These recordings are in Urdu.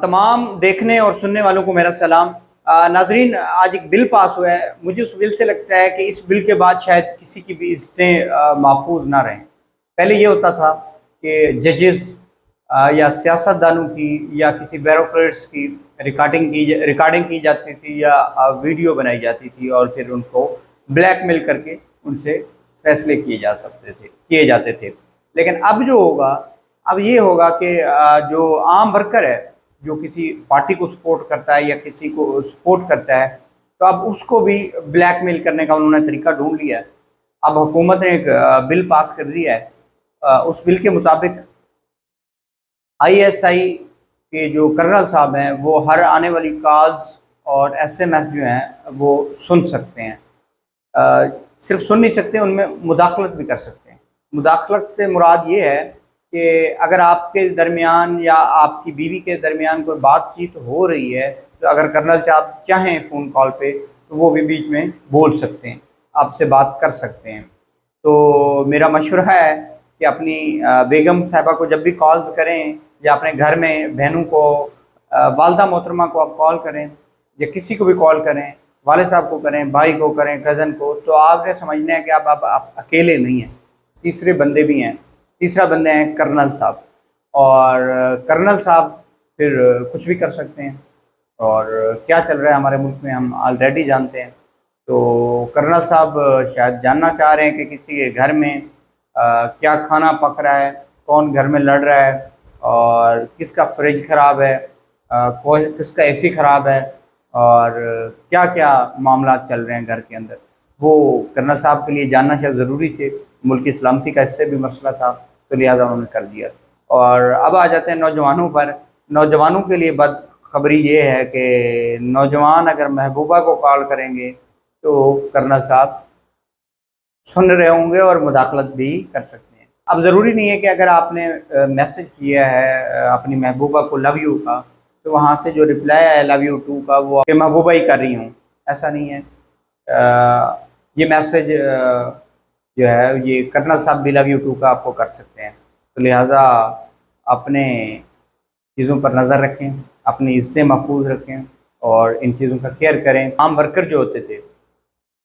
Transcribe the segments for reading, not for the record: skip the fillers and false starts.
تمام دیکھنے اور سننے والوں کو میرا سلام۔ ناظرین، آج ایک بل پاس ہوا ہے، مجھے اس بل سے لگتا ہے کہ اس بل کے بعد شاید کسی کی بھی عزتیں محفوظ نہ رہیں۔ پہلے یہ ہوتا تھا کہ ججز یا سیاستدانوں کی یا کسی بیوروکریٹس کی ریکارڈنگ کی جاتی تھی یا ویڈیو بنائی جاتی تھی اور پھر ان کو بلیک میل کر کے ان سے فیصلے کیے جاتے تھے۔ لیکن اب جو ہوگا، اب یہ ہوگا کہ جو عام ورکر ہے، جو کسی پارٹی کو سپورٹ کرتا ہے یا کسی کو سپورٹ کرتا ہے، تو اب اس کو بھی بلیک میل کرنے کا انہوں نے طریقہ ڈھونڈ لیا ہے۔ اب حکومت نے ایک بل پاس کر دیا ہے۔ اس بل کے مطابق ISI کے جو کرنل صاحب ہیں وہ ہر آنے والی کالز اور SMS جو ہیں وہ سن سکتے ہیں۔ صرف سن نہیں سکتے، ان میں مداخلت بھی کر سکتے ہیں۔ مداخلت سے مراد یہ ہے کہ اگر آپ کے درمیان یا آپ کی بیوی کے درمیان کوئی بات چیت ہو رہی ہے، تو اگر کرنل صاحب چاہیں فون کال پہ تو وہ بھی بیچ میں بول سکتے ہیں، آپ سے بات کر سکتے ہیں۔ تو میرا مشورہ ہے کہ اپنی بیگم صاحبہ کو جب بھی کالز کریں یا اپنے گھر میں بہنوں کو، والدہ محترمہ کو آپ کال کریں یا کسی کو بھی کال کریں، والد صاحب کو کریں، بھائی کو کریں، کزن کو، تو آپ نے سمجھنا ہے کہ آپ اکیلے نہیں ہیں، تیسرے بندے بھی ہیں۔ تیسرا بندہ ہے کرنل صاحب، اور کرنل صاحب پھر کچھ بھی کر سکتے ہیں، اور کیا چل رہا ہے ہمارے ملک میں ہم آلریڈی جانتے ہیں۔ تو کرنل صاحب شاید جاننا چاہ رہے ہیں کہ کسی کے گھر میں کیا کھانا پک رہا ہے، کون گھر میں لڑ رہا ہے، اور کس کا فریج خراب ہے، کس کا AC خراب ہے، اور کیا کیا معاملات چل رہے ہیں گھر کے اندر۔ وہ کرنل صاحب کے لیے جاننا شاید ضروری تھے، ملک کی سلامتی کا اس سے بھی مسئلہ تھا، تو لہٰذا انہوں نے کر دیا۔ اور اب آ جاتے ہیں نوجوانوں پر۔ نوجوانوں کے لیے بد خبری یہ ہے کہ نوجوان اگر محبوبہ کو کال کریں گے تو کرنل صاحب سن رہے ہوں گے اور مداخلت بھی کر سکتے ہیں۔ اب ضروری نہیں ہے کہ اگر آپ نے میسج کیا ہے اپنی محبوبہ کو لو یو کا، تو وہاں سے جو رپلائی ہے لو یو ٹو کا وہ کہ محبوبہ ہی کر رہی ہوں، ایسا نہیں ہے۔ یہ میسج جو ہے یہ کرنل صاحب بھی لو یو ٹو کا آپ کو کر سکتے ہیں۔ تو لہٰذا اپنے چیزوں پر نظر رکھیں، اپنی عزتیں محفوظ رکھیں اور ان چیزوں کا کیئر کریں۔ عام ورکر جو ہوتے تھے،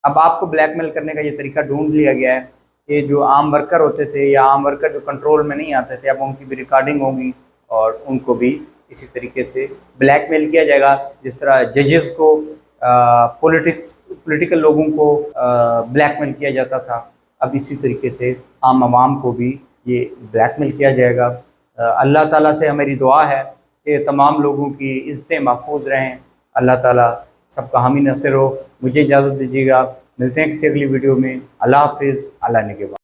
اب آپ کو بلیک میل کرنے کا یہ طریقہ ڈھونڈ لیا گیا ہے کہ جو عام ورکر ہوتے تھے یا عام ورکر جو کنٹرول میں نہیں آتے تھے، اب ان کی بھی ریکارڈنگ ہوگی اور ان کو بھی اسی طریقے سے بلیک میل کیا جائے گا، جس طرح ججز کو، پولیٹیکل لوگوں کو بلیک میل کیا جاتا تھا، اب اسی طریقے سے عام عوام کو بھی یہ بلیک میل کیا جائے گا۔ اللہ تعالیٰ سے ہماری دعا ہے کہ تمام لوگوں کی عزتیں محفوظ رہیں، اللہ تعالیٰ سب کا حامی ناصر ہو۔ مجھے اجازت دیجیے گا، ملتے ہیں کسی اگلی ویڈیو میں۔ اللہ حافظ، اللہ نگہبان۔